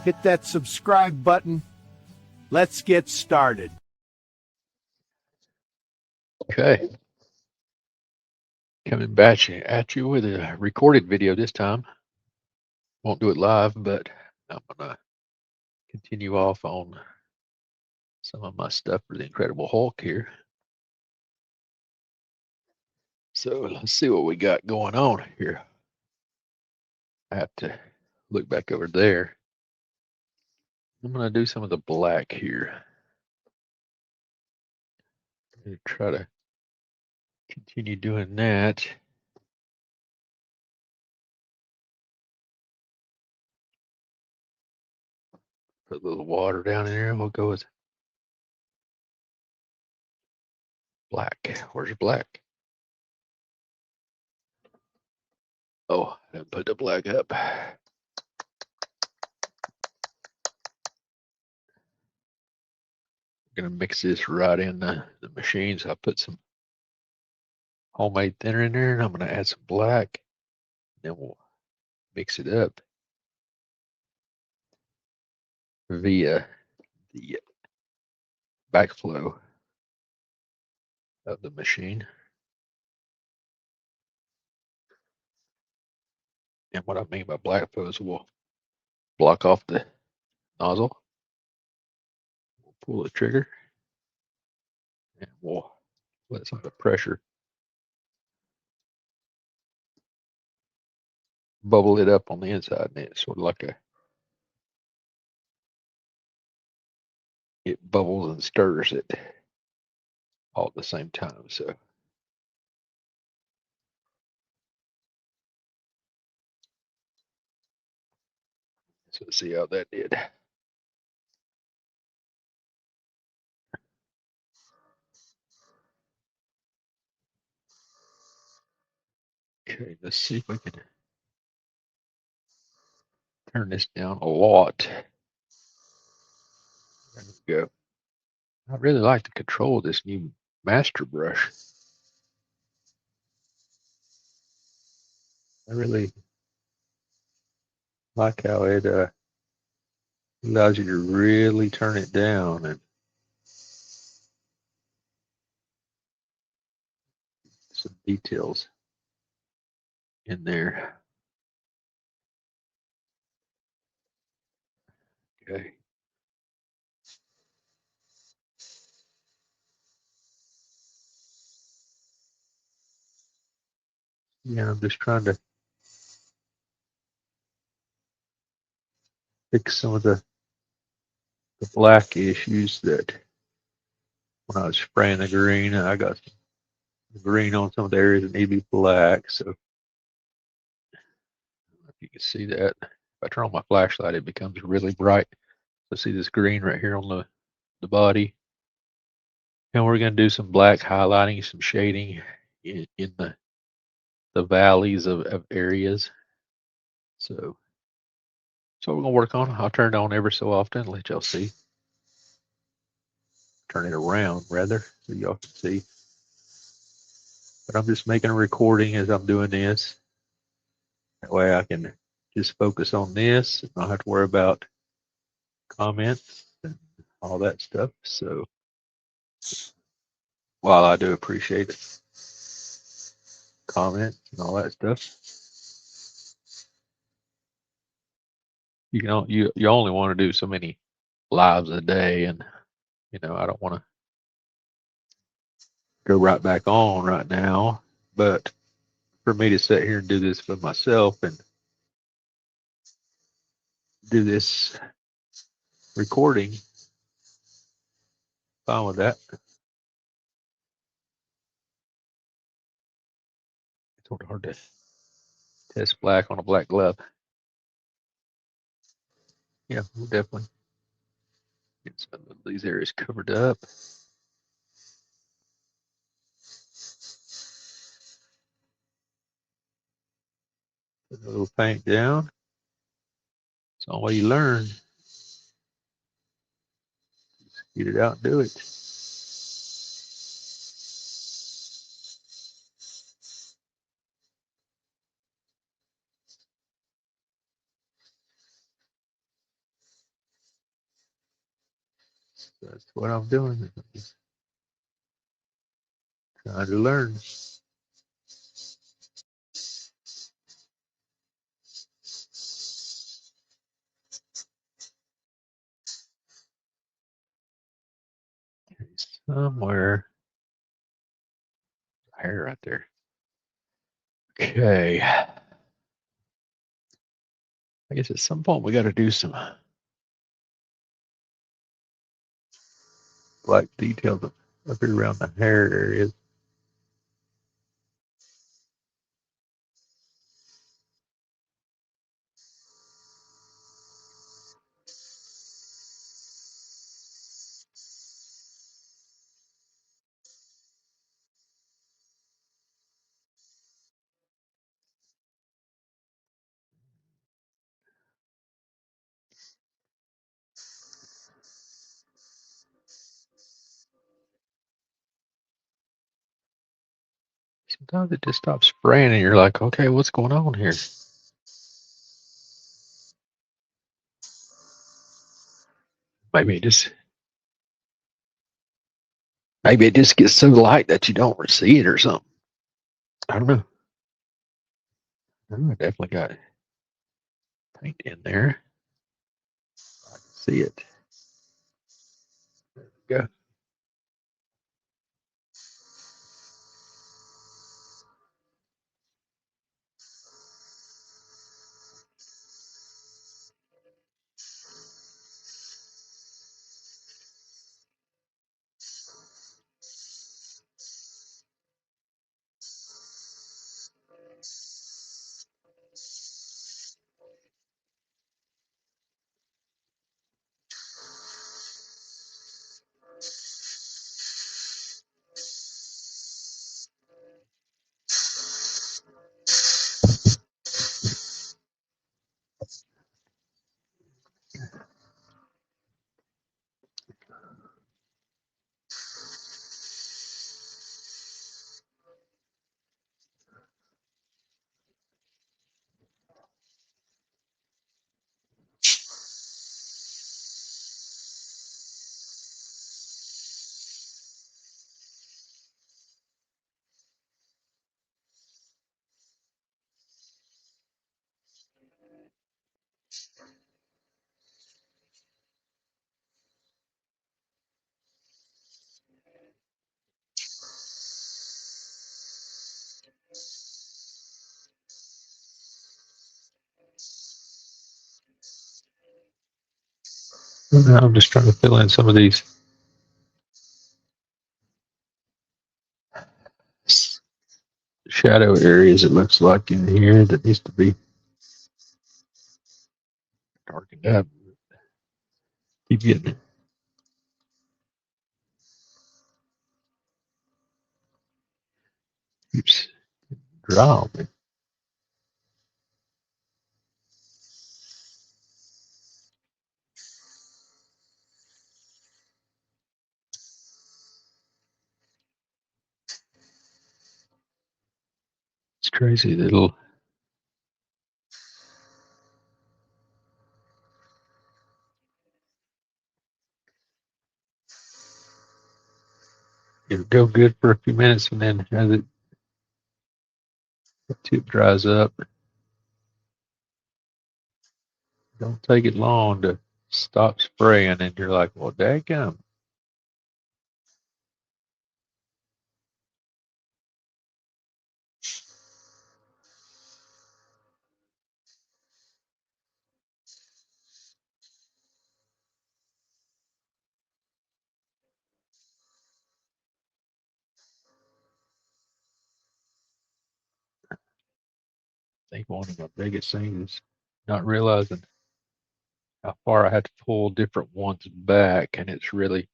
hit that subscribe button. Let's get started. Okay. Coming back at you with a recorded video this time. Won't do it live, but I'm going to continue off on some of my stuff for the Incredible Hulk here. So let's see what we got going on here. I have to look back over there. I'm going to do some of the black here. Try to continue doing that. Put a little water down in there. We'll go with black. Where's black? Oh, I didn't put the black up. Going to mix this right in the machine. So I put some homemade thinner in there, and I'm going to add some black. Then we'll mix it up via the backflow of the machine. And what I mean by backflow is we'll block off the nozzle. We'll pull the trigger, and we'll let some of the pressure bubble it up on the inside, and it's sort of like it bubbles and stirs it all at the same time. So let's see how that did. Okay, let's see if we can turn this down a lot. There we go. I really like the control of this new master brush. I really like how it allows you to really turn it down and some details in there. Okay. Yeah, I'm just trying to fix some of the black issues that when I was spraying the green, I got green on some of the areas that need to be black. So if you can see that, if I turn on my flashlight, it becomes really bright. So see this green right here on the body. And we're going to do some black highlighting, some shading in the valleys of areas. So we're going to work on. I'll turn it on ever so often, let y'all see. Turn it around, rather, so y'all can see. But I'm just making a recording as I'm doing this. That way I can just focus on this and not have to worry about comments and all that stuff. So while I do appreciate it, comments and all that stuff, you only want to do so many lives a day, and I don't want to go right back on right now. But for me to sit here and do this for myself and do this recording, fine with that. It's sort of hard to test black on a black glove. Yeah, we'll definitely get some of these areas covered up. Put a little paint down. It's the only way you learn. Just get it out and do it. That's what I'm doing. I'm just trying to learn. Somewhere. Hair right there. Okay. I guess at some point we got to do some black details up here around the hair areas. Sometimes it just stops spraying and you're like, okay, what's going on here? Maybe it just gets so light that you don't see it or something. I don't know. I definitely got paint in there. I can see it. There we go. Now I'm just trying to fill in some of these shadow areas, it looks like in here, that needs to be darkened up. Keep getting keeps dry on me. It's crazy that it'll go good for a few minutes, and then as the tip dries up, don't take it long to stop spraying, and you're like, well, dadgum. I think one of my biggest things is not realizing how far I had to pull different ones back, and it's really,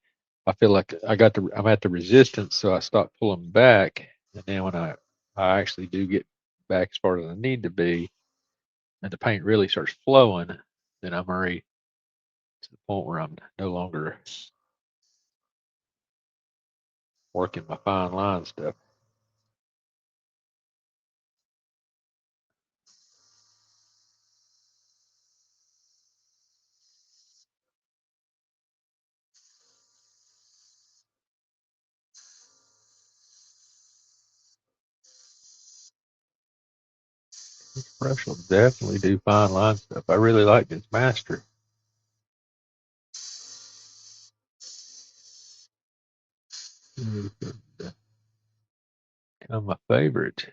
I feel like I'm at the resistance, so I stop pulling back, and then when I actually do get back as far as I need to be, and the paint really starts flowing, then I'm already to the point where I'm no longer working my fine line stuff. This brush will definitely do fine line stuff. I really like this master. Kind of my favorite.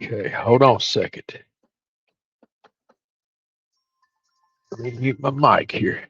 Okay, hold on a second. Let me mute my mic here.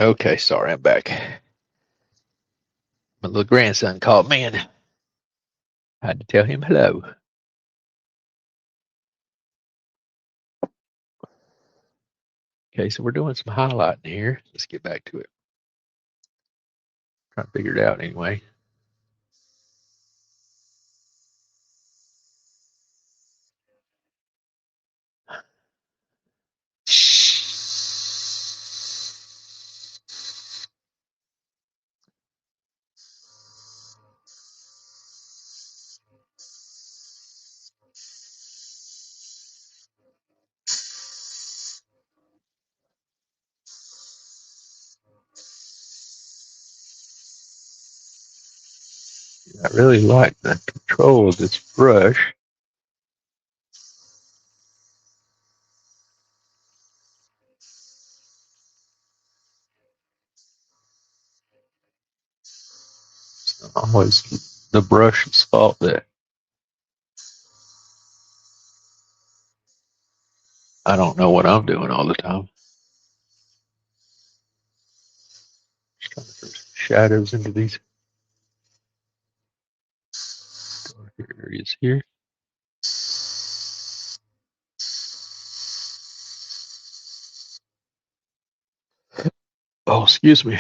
Okay, sorry, I'm back. My little grandson called me and I had to tell him hello. Okay, so we're doing some highlighting here. Let's get back to it. Trying to figure it out anyway. I really like the control of this brush. It's not always the brush's fault that I don't know what I'm doing all the time. Just trying to throw some shadows into these darker areas here. Oh, excuse me.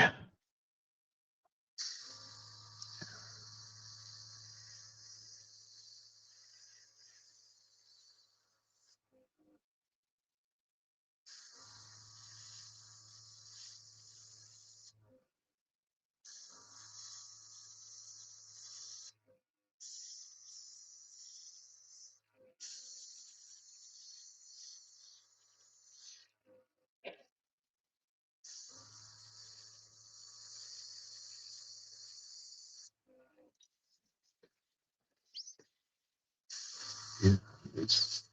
This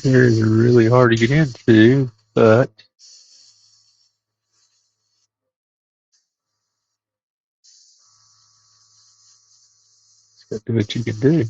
here is really hard to get into, but it's got to do what you can do.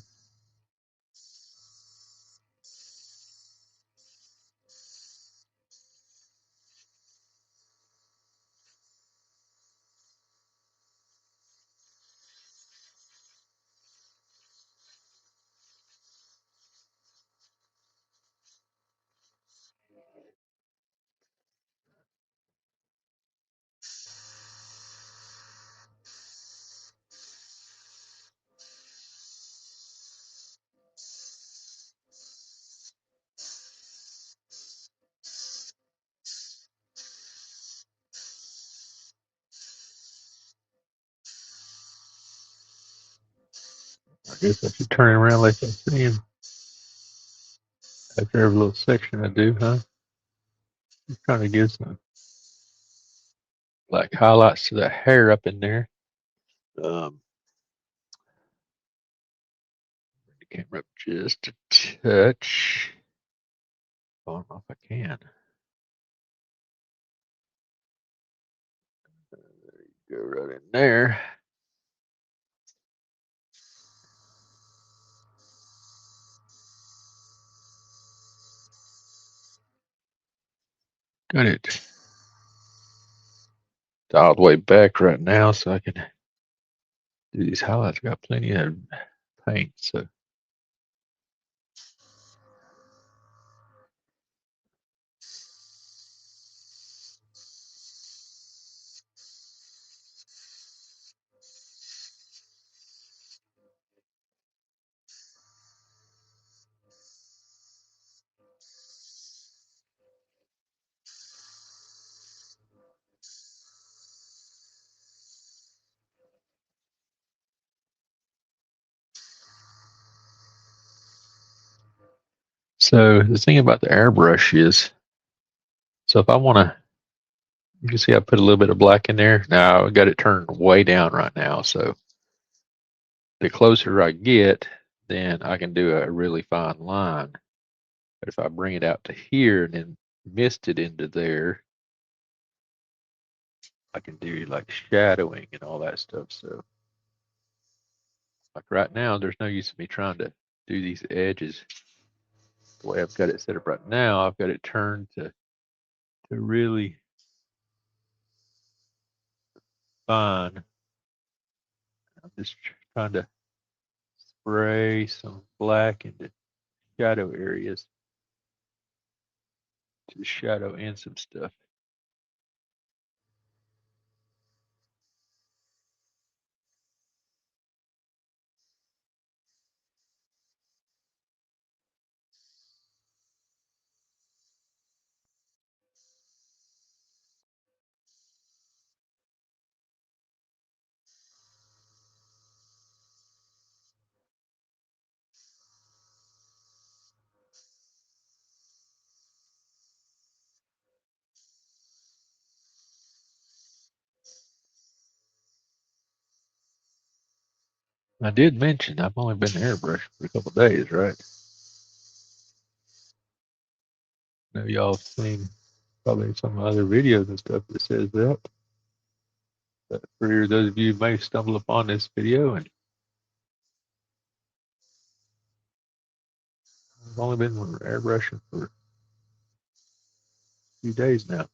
I guess I should turn it around like I'm seeing after every little section I do, huh? Just trying to give some black highlights to that hair up in there. Um, bring the camera up just a touch. I don't know if I can. Go right in there. Got it dialed way back right now so I can do these highlights. Got plenty of paint, so the thing about the airbrush is, so if I want to, you can see I put a little bit of black in there. Now I got it turned way down right now, so the closer I get, then I can do a really fine line. But if I bring it out to here and then mist it into there, I can do like shadowing and all that stuff. So like right now, there's no use of me trying to do these edges. The way I've got it set up right now, I've got it turned to really fine. I'm just trying to spray some black into shadow areas to shadow in some stuff. I did mention I've only been airbrush for a couple of days, right? I know y'all have seen probably some other videos and stuff that says that. But for those of you who may stumble upon this video, and I've only been airbrushing for a few days now.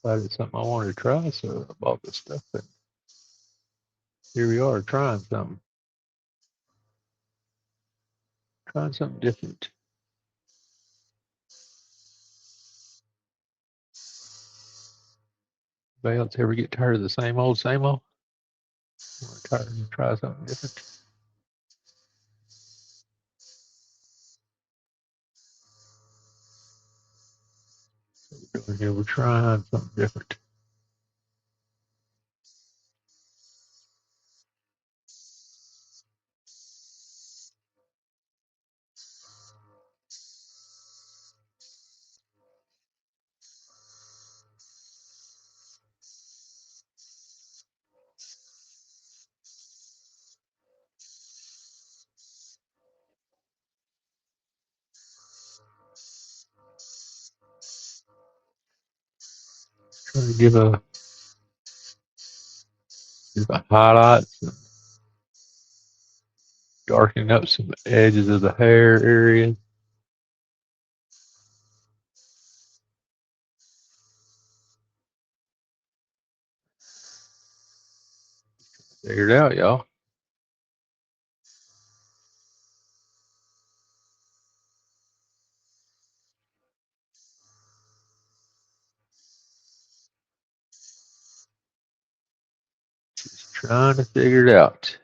But it's something I wanted to try, so I bought this stuff, and here we are trying something different. Anybody else ever get tired of the same old, same old? Want to try something different? We're trying something different. Give a highlight, darkening up some edges of the hair area. Figure it out, y'all. Just trying to figure it out.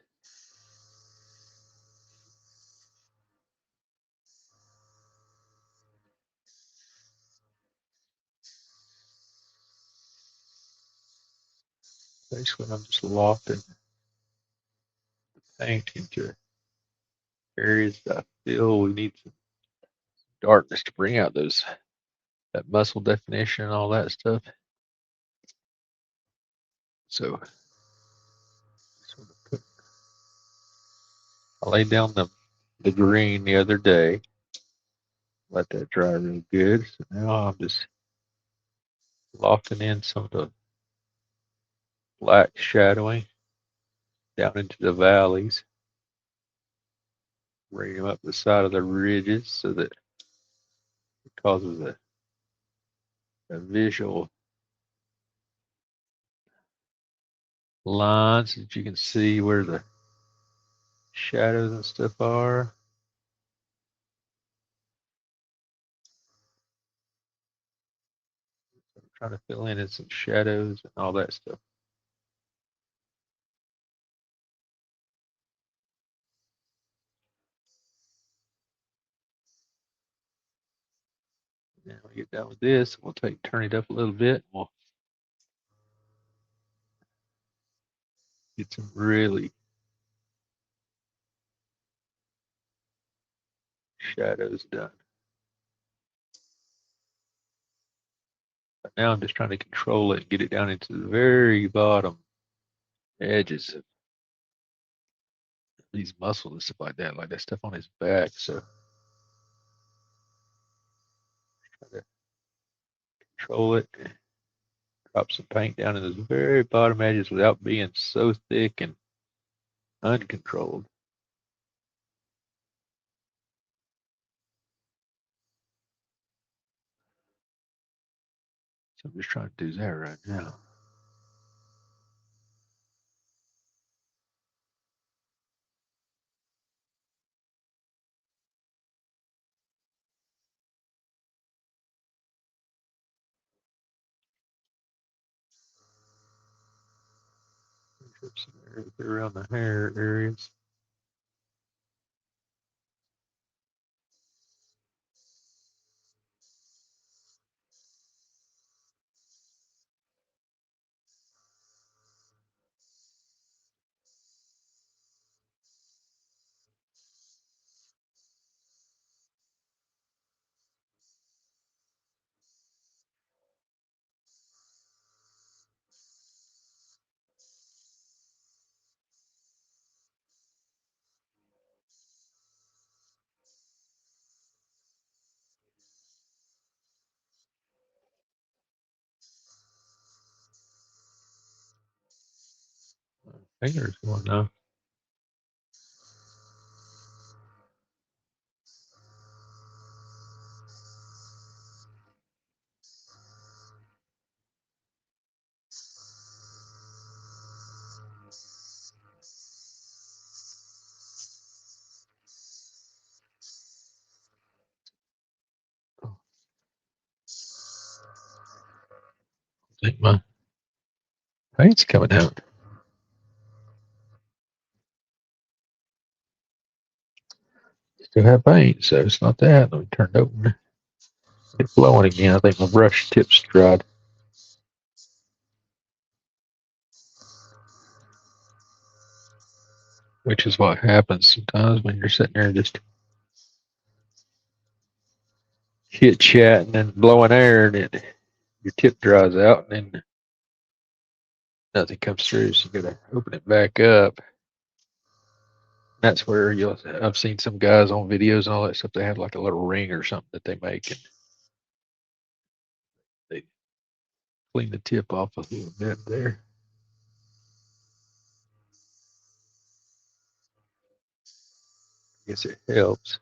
Basically, I'm just lofting the paint into areas that I feel we need some darkness to bring out that muscle definition and all that stuff. So, I laid down the green the other day, let that dry real good. So now I'm just lofting in some of the black shadowing down into the valleys, bringing them up the side of the ridges so that it causes a visual lines that you can see where the shadows and stuff are. I'm trying to fill in some shadows and all that stuff. Now we get done with this, we'll turn it up a little bit. We'll get some really shadows done. But now I'm just trying to control it and get it down into the very bottom edges of these muscles and stuff like that stuff on his back. So try to control it, drop some paint down in those very bottom edges without being so thick and uncontrolled. So I'm just trying to do that right now. Some around the hair areas. Fingers going now. I think my paint's coming out. Still have paint, so it's not that. Let me turn it over. It's blowing again. I think my brush tip's dried. Which is what happens sometimes when you're sitting there just chit chatting and blowing air, and your tip dries out, and then nothing comes through. So you gotta open it back up. That's where I've seen some guys on videos and all that stuff. They have like a little ring or something that they make, and they clean the tip off a little bit there. I guess it helps.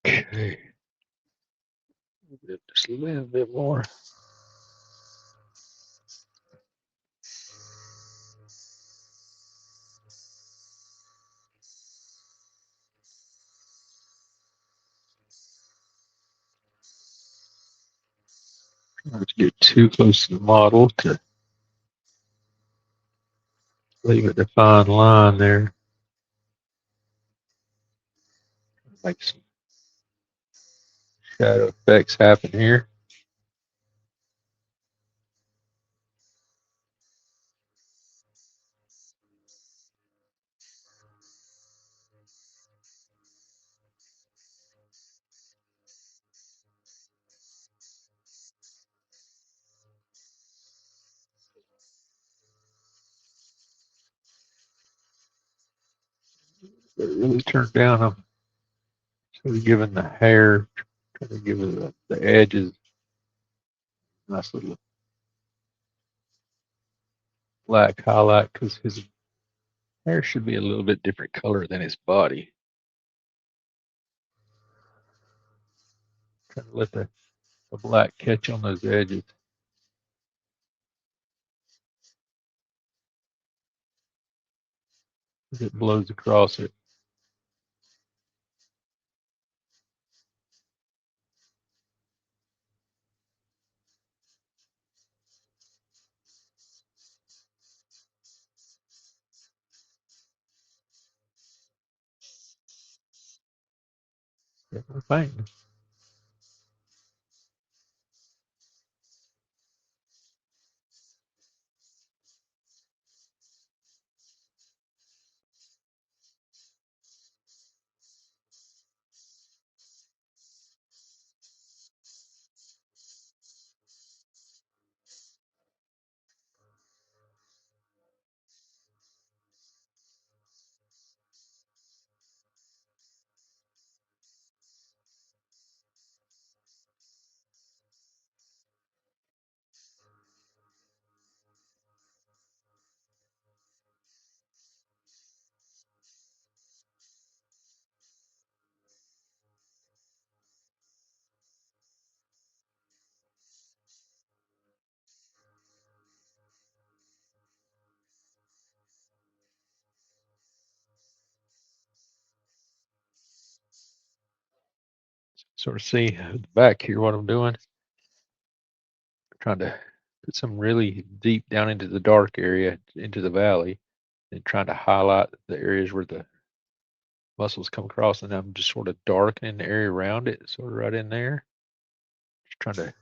Okay. Just a little bit more. Not to get too close to the model to leave a defined line there. Make some shadow effects happen here. But really turned down. I'm sort of giving the hair, trying to give it the edges nice little black highlight because his hair should be a little bit different color than his body. Trying to let the black catch on those edges. As it blows across it. Fine. Sort of see at the back here what I'm doing. Trying to put some really deep down into the dark area, into the valley, and trying to highlight the areas where the muscles come across, and I'm just sort of darkening the area around it, sort of right in there. Just trying to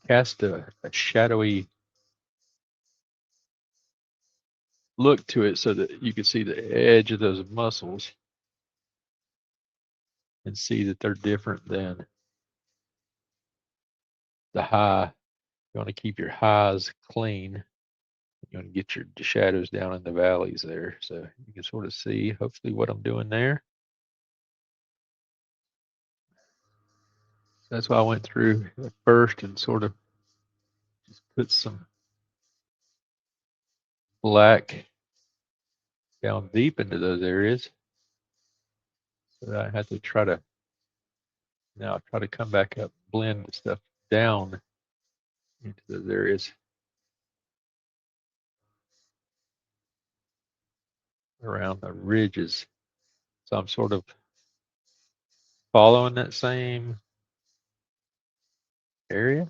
cast a shadowy look to it so that you can see the edge of those muscles and see that they're different than the high. You want to keep your highs clean. You want to get your shadows down in the valleys there. So you can sort of see hopefully what I'm doing there. So that's why I went through at first and sort of just put some black down deep into those areas. So that I had to try to now try to come back up, blend the stuff down into those areas around the ridges. So I'm sort of following that same area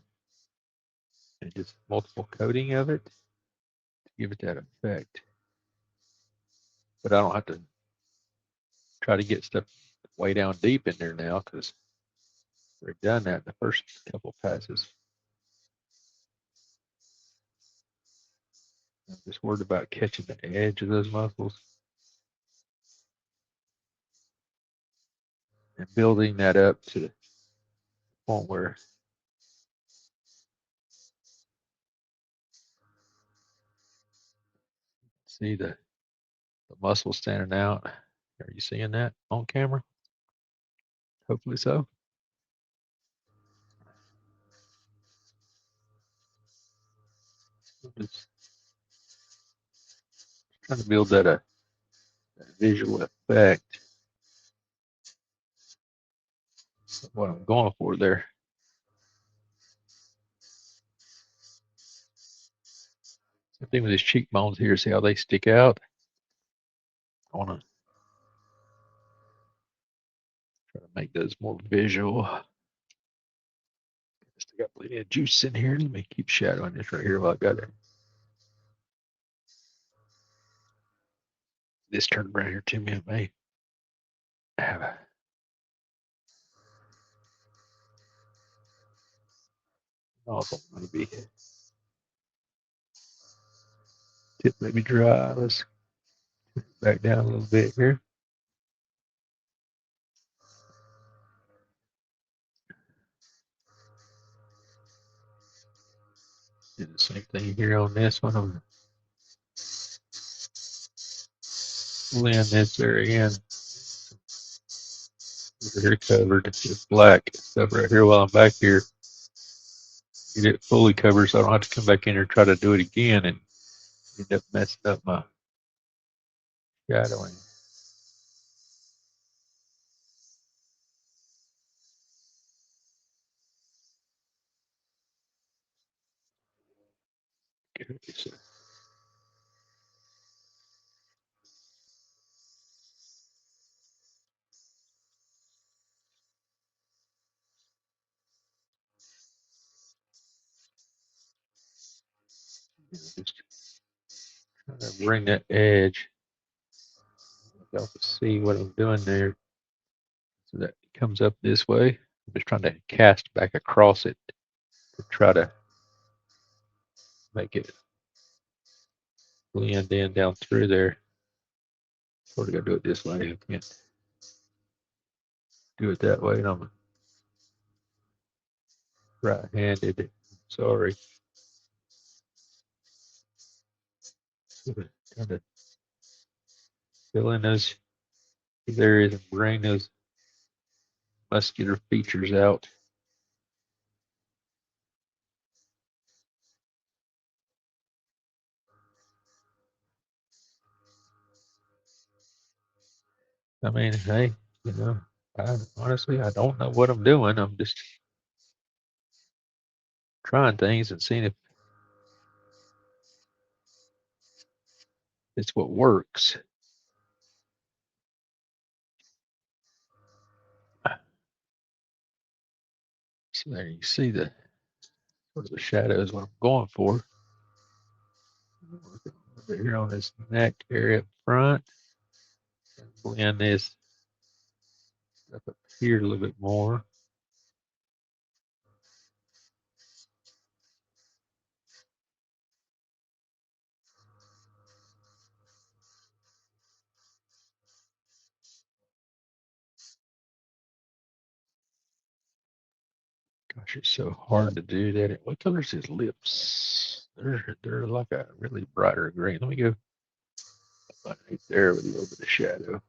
and just multiple coating of it to give it that effect. But I don't have to try to get stuff way down deep in there now because we've done that in the first couple passes. I'm just worried about catching the edge of those muscles and building that up to the point where see the muscle standing out. Are you seeing that on camera? Hopefully so. Just trying to build that visual effect. That's what I'm going for there. Same thing with his cheekbones here. See how they stick out? I want to try to make those more visual. Still got plenty of juice in here. Let me keep shadowing this right here while I got it. This turned around here to me. It may have a nozzle, maybe. Tip maybe dry. Let's back down a little bit here. Do the same thing here on this one. I'm blend this area in. They're covered with black stuff right here while I'm back here. Get it fully covered so I don't have to come back in here and try to do it again and end up messing up my shadowing. So just trying to bring that edge. Y'all can see what I'm doing there. So that it comes up this way. I'm just trying to cast back across it to try to make it blend in down through there. Sort of gotta do it this way. I can't do it that way. And I'm right-handed. Sorry. Trying to fill in those areas and bring those muscular features out. I mean, hey, honestly, I don't know what I'm doing. I'm just trying things and seeing if it's what works. So there you see the sort of the shadows what I'm going for. Over here on this neck area up front. Blend this up here a little bit more. Gosh, it's so hard to do that. What color is his lips? They're like a really brighter green. Let me go right there with a little bit of shadow.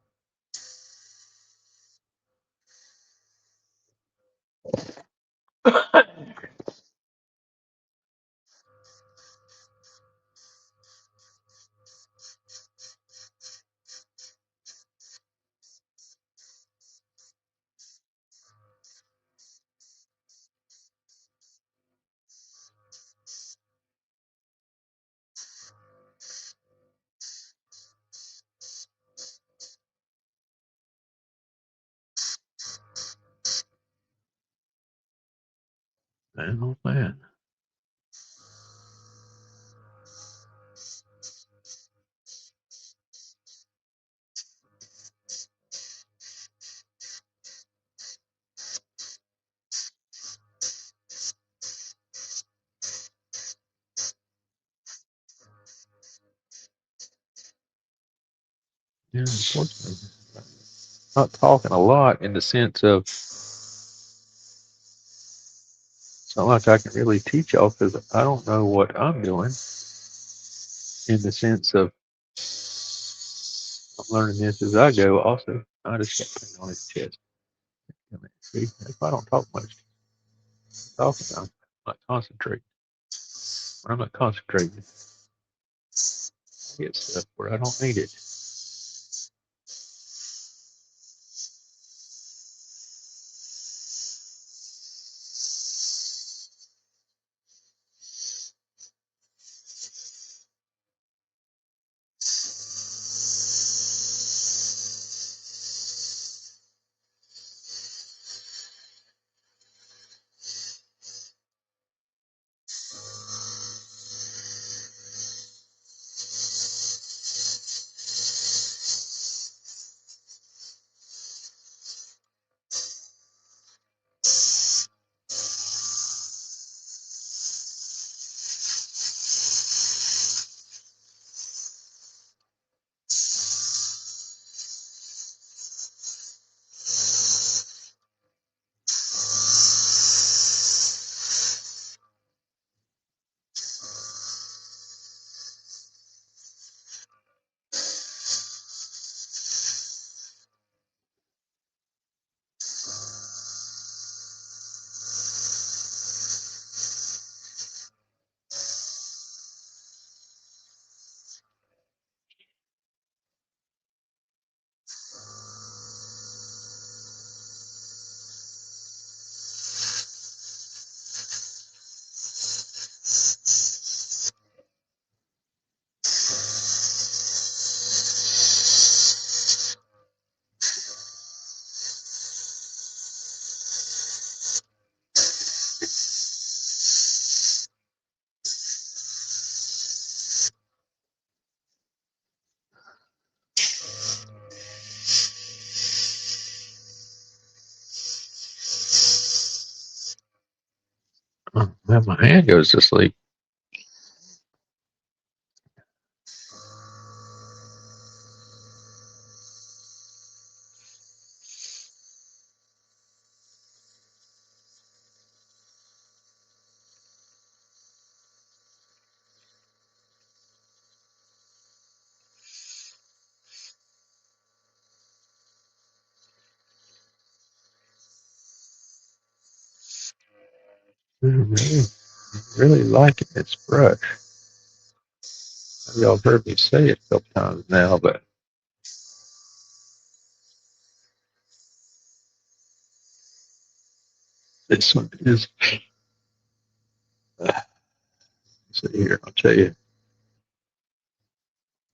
Man, oh man. Yeah, unfortunately, not talking a lot in the sense of it's not like I can really teach y'all because I don't know what I'm doing in the sense of I'm learning this as I go. Also, I just got paint on his chest. See, if I don't talk much, talking, I'm not concentrating. When I'm not concentrating, I get stuff where I don't need it. Man, my hand goes to sleep. I'm really liking this brush. Y'all heard me say it a couple times now, but this one is. See here, I'll tell you.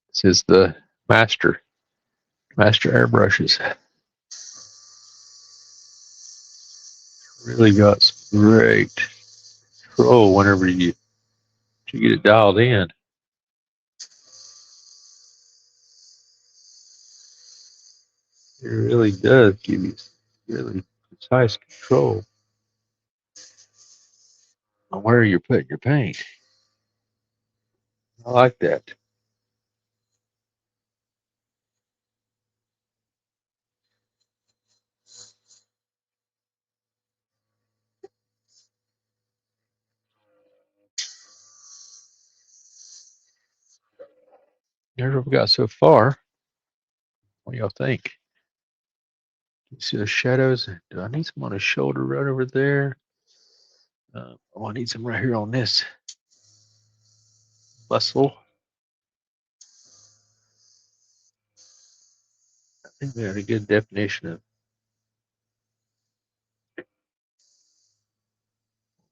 This is the master airbrushes. Really got some great control whenever you get it dialed in. It really does give you really precise control on where you're putting your paint. I like that. Here's what we got so far. What do y'all think? You see the shadows? Do I need some on his shoulder right over there? I need some right here on this muscle. I think we had a good definition of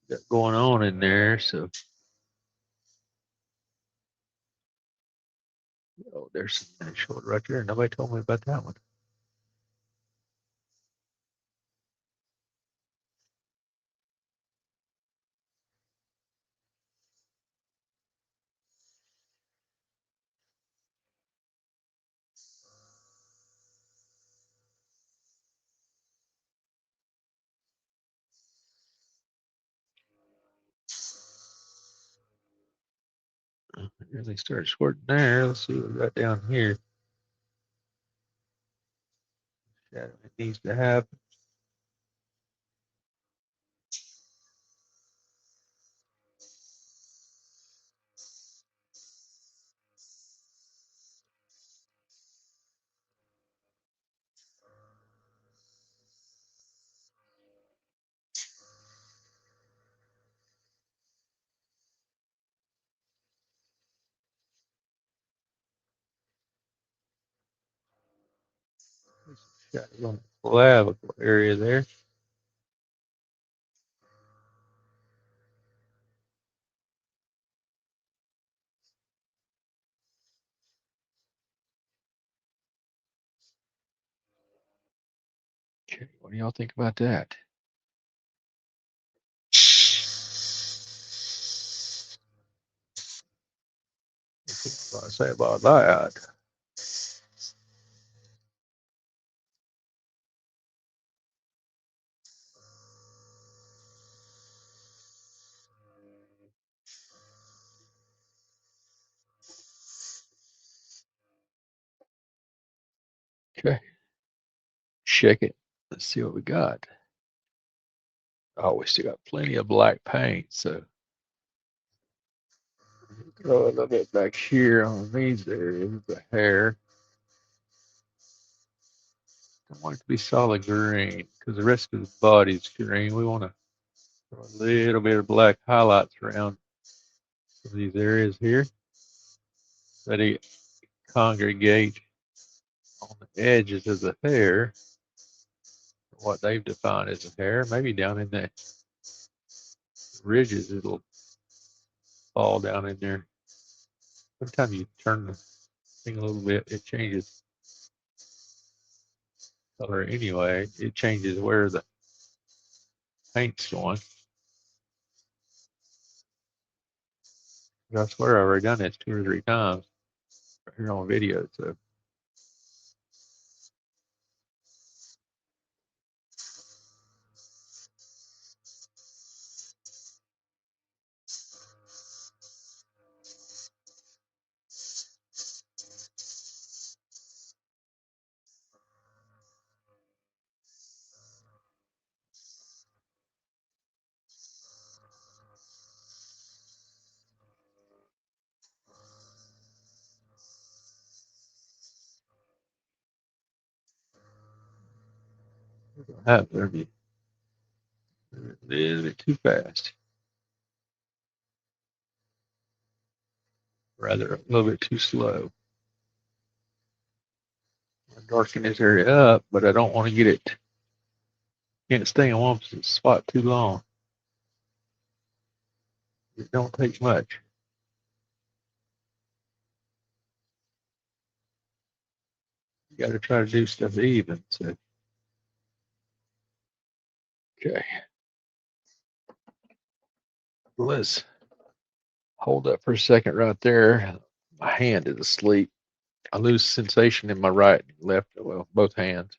what's going on in there. So, oh, there's some shoulder right there. Nobody told me about that one. Really started squirting there. Let's see what we got down here. shadow it needs to have. Shadow on the clavicle area there. Okay, what do y'all think about that? What I say about that? Okay, check it. Let's see what we got. Oh, we still got plenty of black paint, so throw a little bit back here on these areas, the hair. Don't want it to be solid green because the rest of the body's green. We want to throw a little bit of black highlights around these areas here. Let it congregate on the edges of the hair, what they've defined as the hair. Maybe down in the ridges, it'll fall down in there. Every time you turn the thing a little bit, it changes color anyway. It changes where the paint's going. I swear I've already done this 2 or 3 times right here on video. So that would be a little bit too fast. Rather a little bit too slow. I darken this area up, but I don't want to get it. Can't stay in one spot too long. It don't take much. You got to try to do stuff even. So, okay. Let's hold up for a second right there. My hand is asleep. I lose sensation in my right and left, well, both hands.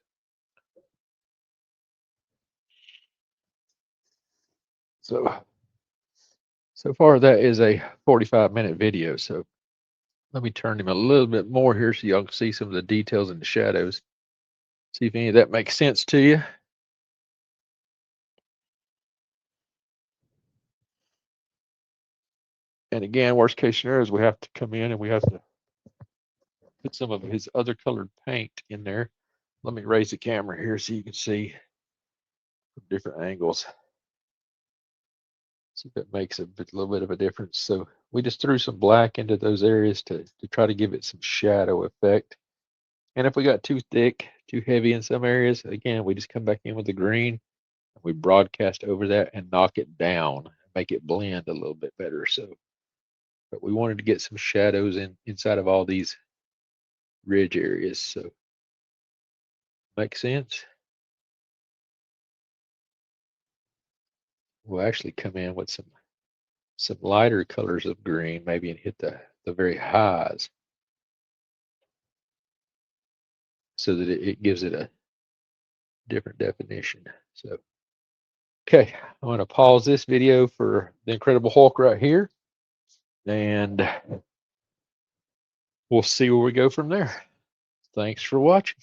So far that is a 45-minute video. So let me turn him a little bit more here so y'all can see some of the details and the shadows. See if any of that makes sense to you. And again, worst case scenario is we have to come in and we have to put some of his other colored paint in there. Let me raise the camera here so you can see from different angles. See if it makes a little bit of a difference. So we just threw some black into those areas to try to give it some shadow effect. And if we got too thick, too heavy in some areas, again, we just come back in with the green. We broadcast over that and knock it down, make it blend a little bit better. So, but we wanted to get some shadows inside of all these ridge areas. So, make sense? We'll actually come in with some lighter colors of green, maybe, and hit the very highs so that it gives it a different definition. So, okay, I'm going to pause this video for the Incredible Hulk right here, and we'll see where we go from there. Thanks for watching.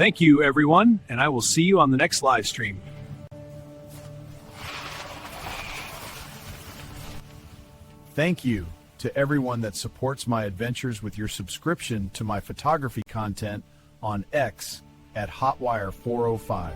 Thank you, everyone, and I will see you on the next live stream. Thank you to everyone that supports my adventures with your subscription to my photography content on X at Hotwire405.